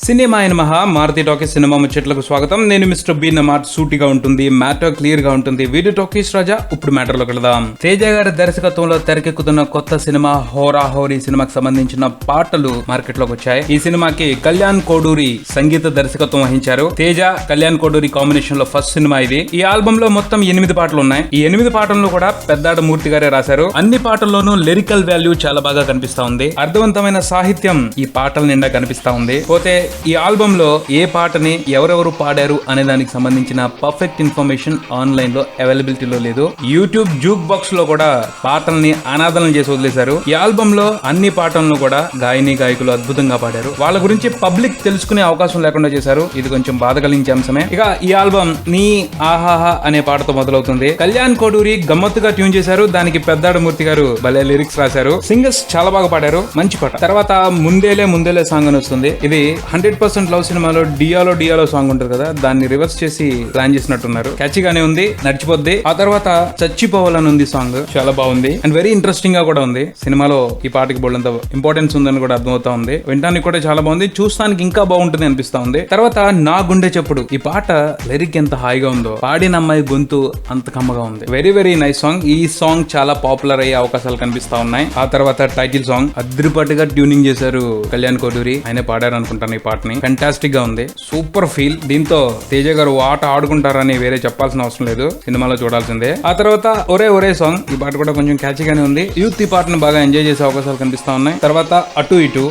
Cinema అయిన మహా Maruti talkies cinema ముచ్చట్లకు స్వాగతం. నేను మిస్టర్ బి నమాట్. సూటిగా ఉంటుంది, మ్యాటర్ క్లియర్ గా ఉంటుంది. వీడియో టాకీస్ రాజా. ఇప్పుడు మ్యాటర్ లోకి వెళదాం. తేజ గారి దర్శకత్వంలో తెరకెక్కుతున్న కొత్త సినిమా హోరా హోరీ సినిమాకి సంబంధించిన పాటలు మార్కెట్ లోకి వచ్చాయి. ఈ సినిమాకి కళ్యాణ్ కోడూరి సంగీత దర్శకత్వం వహించారు. తేజ కళ్యాణ్ కోడూరి కాంబినేషన్ లో ఫస్ట్ సినిమా ఇది. ఈ ఆల్బమ్ లో మొత్తం 8 పాటలు ఉన్నాయి. ఈ 8 పాటలను కూడా పెద్దాడ మూర్తి గారే రాశారు. అన్ని పాటల్లోనూ లిరికల్ వాల్యూ చాలా బాగా కనిపిస్తా ఉంది. అర్థవంతమైన సాహిత్యం ఈ పాటల నిండా కనిపిస్తా ఉంది. పోతే ఈ ఆల్బమ్ లో ఏ పాటని ఎవరెవరు పాడారు అనే దానికి సంబంధించిన పర్ఫెక్ట్ ఇన్ఫర్మేషన్ ఆన్లైన్ లో అవైలబిలిటీలో లేదు. యూట్యూబ్ జూక్ బాక్స్ లో కూడా పాటల్ని అనాదనం చేసి వదిలేశారు. ఈ ఆల్బమ్ లో అన్ని పాటలను కూడా గాయని గాయకులు అద్భుతంగా పాడారు. వాళ్ళ గురించి పబ్లిక్ తెలుసుకునే అవకాశం లేకుండా చేశారు. ఇది కొంచెం బాధ కలిగించే అంశమే. ఇక ఈ ఆల్బమ్ నీ ఆహాహా అనే పాటతో మొదలవుతుంది. కళ్యాణ్ కోడూరి గమ్మత్తుగా ట్యూన్ చేశారు. దానికి పెద్దాడ మూర్తి గారు భలే లిరిక్స్ రాశారు. సింగర్స్ చాలా బాగా పాడారు. మంచి పాట. తర్వాత ముందేలే సాంగ్ అని వస్తుంది. ఇది 100% లవ్ సినిమాలో డియాలో సాంగ్ ఉంటుంది కదా, దాన్ని రివర్స్ చేసి ప్లాన్ చేసినట్టున్నారు. క్యాచీగానే ఉంది, నడిచిపోద్ది. ఆ తర్వాత చచ్చిపోవాలని ఉంది సాంగ్, చాలా బాగుంది అండ్ వెరీ ఇంట్రెస్టింగ్ గా కూడా ఉంది. సినిమాలో ఈ పాటకి బోల్డంత ఇంపార్టెన్స్ ఉందని కూడా అర్థమవుతా ఉంది. వినడానికి కూడా చాలా బాగుంది, చూస్తానికి ఇంకా బాగుంటుంది అనిపిస్తా ఉంది. తర్వాత నా గుండె చెప్పుడు, ఈ పాట లిరిక్ ఎంత హాయిగా ఉందో, పాడిన అమ్మాయి గొంతు అంత కమ్మగా ఉంది. Very very nice song. ఈ సాంగ్ చాలా పాపులర్ అయ్యే అవకాశాలు కనిపిస్తా ఉన్నాయి. ఆ తర్వాత టైటిల్ సాంగ్ అద్రిపాటిగా ట్యూనింగ్ చేశారు కళ్యాణ్ కోడూరి. ఆయన పాడారు అనుకుంటాను ఈ పాటని. ఫెంటాస్టిక్ గా ఉంది, సూపర్ ఫీల్. దీంతో తేజ గారు ఆట ఆడుకుంటారని వేరే చెప్పాల్సిన అవసరం లేదు, సినిమాలో చూడాల్సిందే. ఆ తర్వాత ఒరే సాంగ్, ఈ పాట కూడా కొంచెం క్యాచీగానే ఉంది. యూత్ ఈ పాటను బాగా ఎంజాయ్ చేసే అవకాశాలు కనిపిస్తా ఉన్నాయి. తర్వాత అటు ఇటు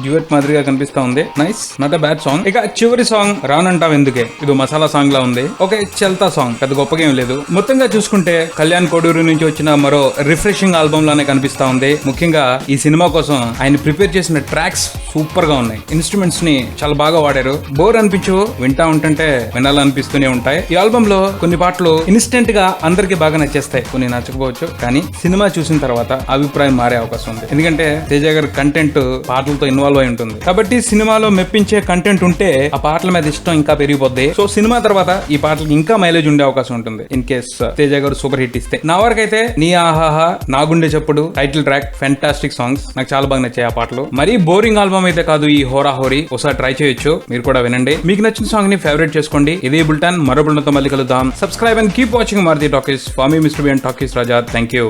డ్యూయట్ మాదిరిగా కనిపిస్తా ఉంది. Nice, not a bad song. ఇక చివరి సాంగ్ రానంటావు ఎందుకే, ఇది మసాలా సాంగ్ లా ఉంది. ఓకే, చల్తా సాంగ్ పెద్ద గొప్పగా ఏం లేదు. మొత్తంగా చూసుకుంటే కళ్యాణ్ కోడూరు నుంచి వచ్చిన మరో రిఫ్రెషింగ్ ఆల్బమ్ లానే కనిపిస్తా ఉంది. ముఖ్యంగా ఈ సినిమా కోసం ఆయన ప్రిపేర్ చేసిన ట్రాక్స్ సూపర్ గా ఉన్నాయి. ఇన్స్ట్రుమెంట్స్ ని చాలా బాగా వాడారు. బోర్ అనిపించు, వింటా ఉంటుంటే వినాలనిపిస్తూనే ఉంటాయి. ఈ ఆల్బమ్ లో కొన్ని పాటలు ఇన్స్టెంట్ గా అందరికి బాగా నచ్చేస్తాయి, కొన్ని నచ్చకపోవచ్చు. కానీ సినిమా చూసిన తర్వాత అభిప్రాయం మారే అవకాశం ఉంది. ఎందుకంటే తేజ గారి కంటెంట్ పాటలతో ఇన్వాల్వ్ అయి ఉంటుంది కాబట్టి సినిమాలో మెప్పించే కంటెంట్ ఉంటే ఆ పాటల మీద ఇష్టం ఇంకా పెరిగిపోద్ది. సో సినిమా తర్వాత ఈ పాటలకి ఇంకా మైలేజ్ ఉండే అవకాశం ఉంటుంది ఇన్ కేస్ తేజ గారు సూపర్ హిట్ ఇస్తే. నా వరకైతే నీ ఆహాహా, నా గుండె చెప్పుడు, టైటిల్ ట్రాక్ ఫెంటాస్టిక్ సాంగ్స్, నాకు చాలా బాగా నచ్చాయి ఆ పాటలు. మరీ బోరింగ్ ఆల్బమ్ అయితే కాదు ఈ హోరా హోరీ. ఒకసారి ట్రై చేయొచ్చు, మీరు కూడా వినండి. మీకు నచ్చిన సాంగ్ ని ఫేవరెట్ చేసుకోండి. ఇదే బుల్టన్, మరో బుల్టన్ తో మళ్ళీ కలుద్దాం. Subscribe and keep watching Maruthi talkies. For me mister B and talkies Raja. Thank you.